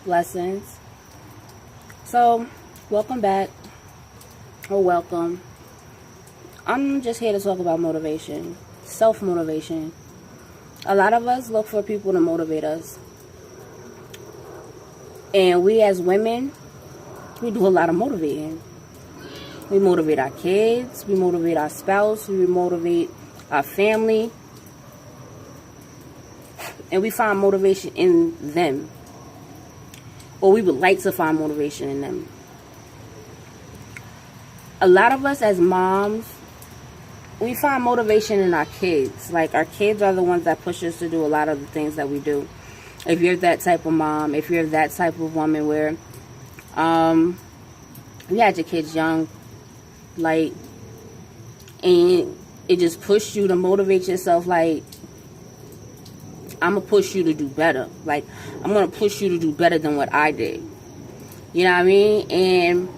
Blessings. So, welcome back, or welcome. I'm just here to talk about motivation, self-motivation. A lot of us look for people to motivate us. And we as women, we do a lot of motivating. We motivate our kids, we motivate our spouse, we motivate our family. And we find motivation in them. Or we would like to find motivation in them. A lot of us as moms, we find motivation in our kids. Like, our kids are the ones that push us to do a lot of the things that we do. If you're that type of mom, if you're that type of woman where you had your kids young, like, and it just pushed you to motivate yourself, like, I'm going to push you to do better. Like, I'm going to push you to do better than what I did. You know what I mean? And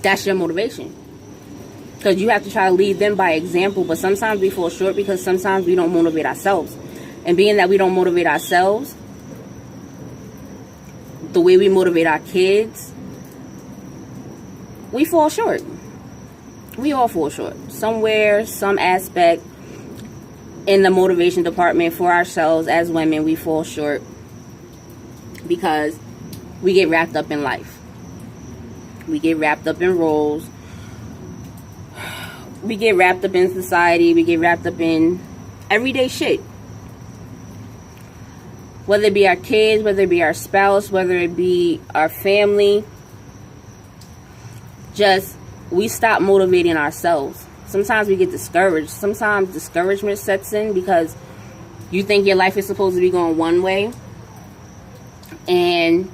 that's your motivation. Because you have to try to lead them by example. But sometimes we fall short because sometimes we don't motivate ourselves. And being that we don't motivate ourselves, the way we motivate our kids, we fall short. We all fall short. Somewhere, some aspect. In the motivation department for ourselves as women, we fall short because we get wrapped up in life. We get wrapped up in roles. We get wrapped up in society. We get wrapped up in everyday shit. Whether it be our kids, whether it be our spouse, whether it be our family. Just, we stop motivating ourselves. Sometimes we get discouraged. Sometimes discouragement sets in because you think your life is supposed to be going one way and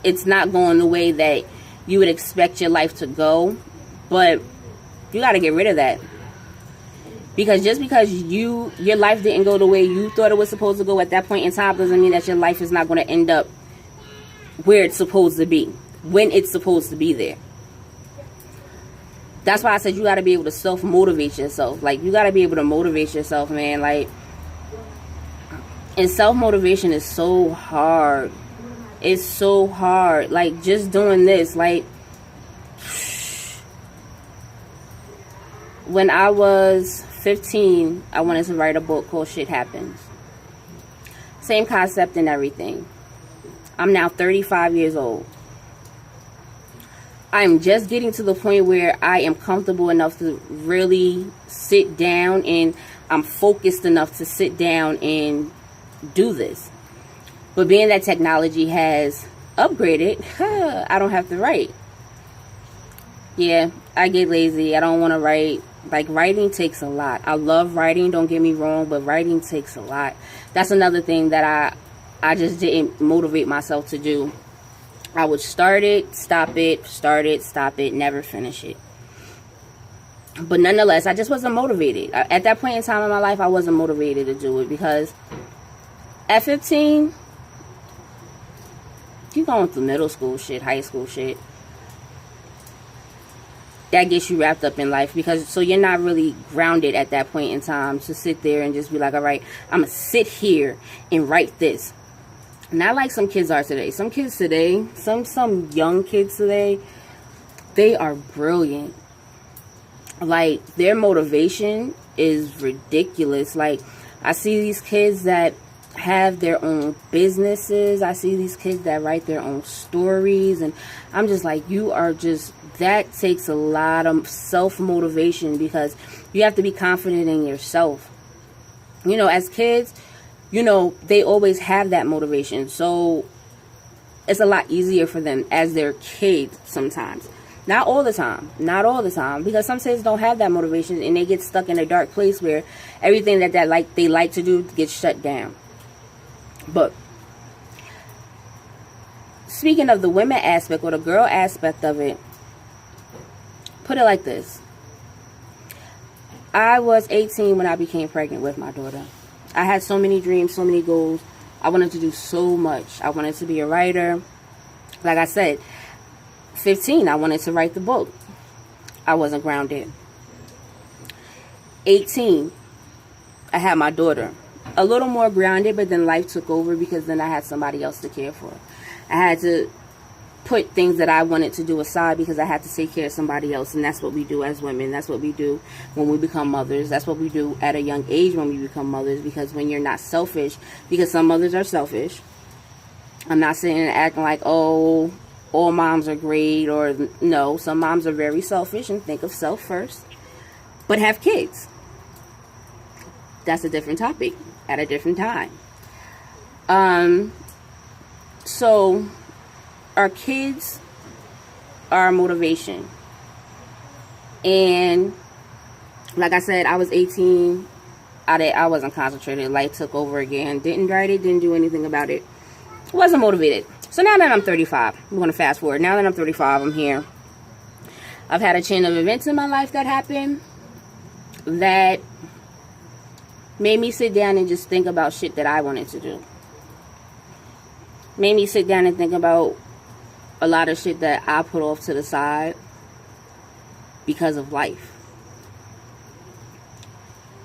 it's not going the way that you would expect your life to go. But you got to get rid of that. Because just because your life didn't go the way you thought it was supposed to go at that point in time doesn't mean that your life is not going to end up where it's supposed to be, when it's supposed to be there. That's why I said you got to be able to self-motivate yourself. Like, you got to be able to motivate yourself, man. Like, and self-motivation is so hard. It's so hard. Like, just doing this. Like, when I was 15, I wanted to write a book called Shit Happens. Same concept and everything. I'm now 35 years old. I'm just getting to the point where I am comfortable enough to really sit down, and I'm focused enough to sit down and do this. But being that technology has upgraded, I don't have to write. Yeah, I get lazy. I don't want to write. Like, writing takes a lot. I love writing, don't get me wrong, but writing takes a lot. That's another thing that I just didn't motivate myself to do. I would start it, stop it, never finish it. But nonetheless, I just wasn't motivated. At that point in time in my life, I wasn't motivated to do it because at 15, you're going through middle school shit, high school shit. That gets you wrapped up in life because so you're not really grounded at that point in time to sit there and just be like, all right, I'm going to sit here and write this. Not like some kids are today. Some kids today, some young kids today, they are brilliant. Like, their motivation is ridiculous. Like, I see these kids that have their own businesses. I see these kids that write their own stories. And I'm just like, that takes a lot of self-motivation because you have to be confident in yourself. You know, as kids, you know, they always have that motivation. So it's a lot easier for them as their kids sometimes. Not all the time. Not all the time. Because some kids don't have that motivation and they get stuck in a dark place where everything that they like to do gets shut down. But speaking of the women aspect or the girl aspect of it, put it like this. I was 18 when I became pregnant with my daughter. I had so many dreams, so many goals. I wanted to do so much. I wanted to be a writer. Like I said, 15, I wanted to write the book. I wasn't grounded. 18, I had my daughter. a little more grounded, but then life took over because then I had somebody else to care for. I had to put things that I wanted to do aside because I had to take care of somebody else. And that's what we do as women. That's what we do when we become mothers. That's what we do at a young age when we become mothers, because when you're not selfish, because some mothers are selfish. I'm not sitting and acting like, oh, all moms are great, or no, some moms are very selfish and think of self first, but have kids. That's a different topic at a different time. So our kids are our motivation. And like I said, I was 18. I wasn't concentrated. Life took over again. Didn't write it, didn't do anything about it. Wasn't motivated. So now that I'm 35, I'm going to fast forward. Now that I'm 35, I'm here. I've had a chain of events in my life that happened that made me sit down and just think about shit that I wanted to do. Made me sit down and think about a lot of shit that I put off to the side because of life.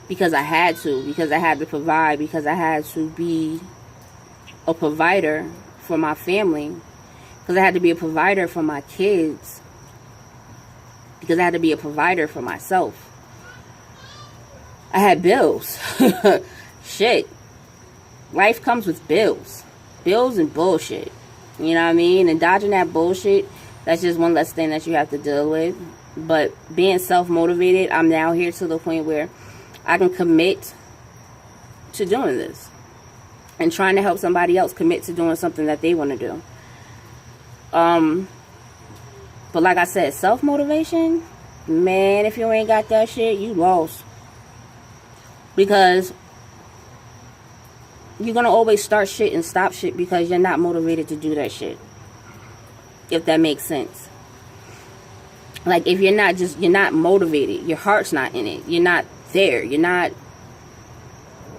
Because I had to. Because I had to provide. Because I had to be a provider for my family. Because I had to be a provider for my kids. Because I had to be a provider for myself. I had bills. Shit. Life comes with bills. Bills and bullshit. You know what I mean? And dodging that bullshit, that's just one less thing that you have to deal with. But being self-motivated, I'm now here to the point where I can commit to doing this. And trying to help somebody else commit to doing something that they want to do. But like I said, self-motivation, man, if you ain't got that shit, you lost. Because you're going to always start shit and stop shit because you're not motivated to do that shit. If that makes sense. Like, if you're not motivated. Your heart's not in it. You're not there.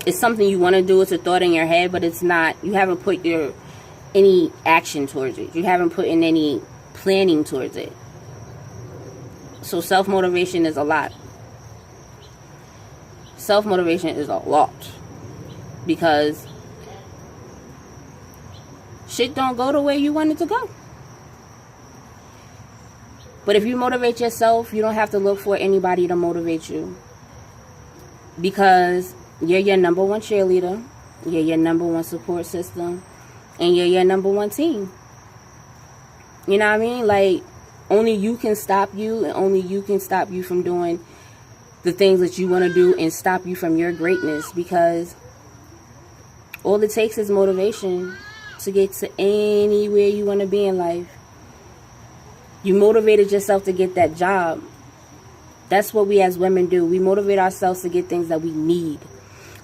It's something you want to do. It's a thought in your head, but it's not. You haven't put any action towards it. You haven't put in any planning towards it. So self-motivation is a lot. Self-motivation is a lot. Because shit don't go the way you want it to go. But if you motivate yourself, you don't have to look for anybody to motivate you. Because you're your number one cheerleader. You're your number one support system. And you're your number one team. You know what I mean? Like, only you can stop you. And only you can stop you from doing the things that you want to do. And stop you from your greatness. Because all it takes is motivation to get to anywhere you want to be in life. You motivated yourself to get that job. That's what we as women do. We motivate ourselves to get things that we need.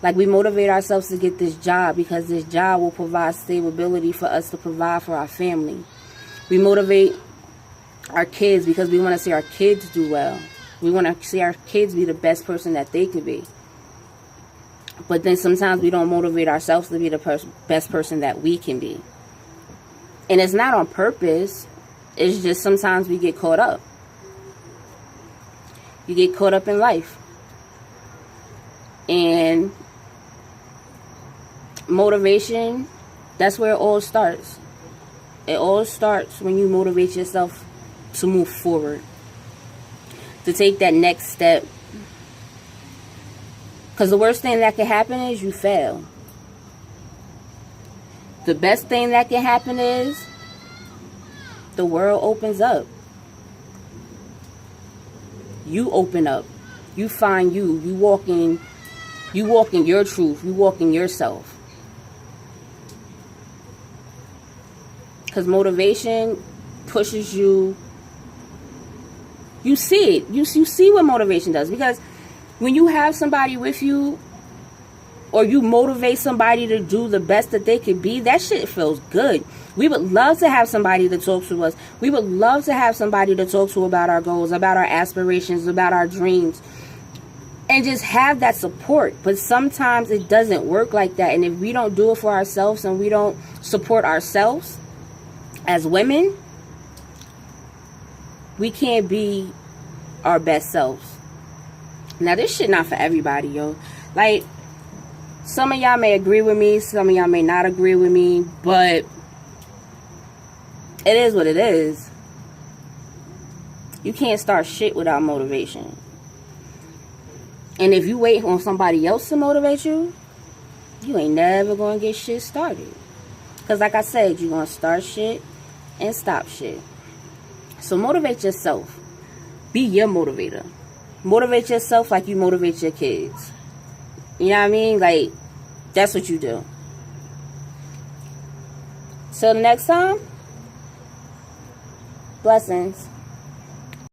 Like, we motivate ourselves to get this job because this job will provide stability for us to provide for our family. We motivate our kids because we want to see our kids do well. We want to see our kids be the best person that they could be. But then sometimes we don't motivate ourselves to be the best person that we can be. And it's not on purpose. It's just sometimes we get caught up. You get caught up in life. And motivation, that's where it all starts. It all starts when you motivate yourself to move forward. To take that next step. Because the worst thing that can happen is you fail. The best thing that can happen is the world opens up. You open up. You find you. You walk in your truth. You walk in yourself. Because motivation pushes you. You see it. You see what motivation does. Because when you have somebody with you, or you motivate somebody to do the best that they could be, that shit feels good. We would love to have somebody to talk to us. We would love to have somebody to talk to about our goals, about our aspirations, about our dreams. And just have that support. But sometimes it doesn't work like that. And if we don't do it for ourselves and we don't support ourselves as women, we can't be our best selves. Now, this shit not for everybody, yo. Like, Some of y'all may agree with me, some of y'all may not agree with me, but it is what it is. You can't start shit without motivation. And if you wait on somebody else to motivate you, you ain't never gonna get shit started. Because like I said, you're gonna start shit and stop shit. So motivate yourself. Be your motivator. Motivate yourself like you motivate your kids. You know what I mean? Like, that's what you do. Till next time, blessings.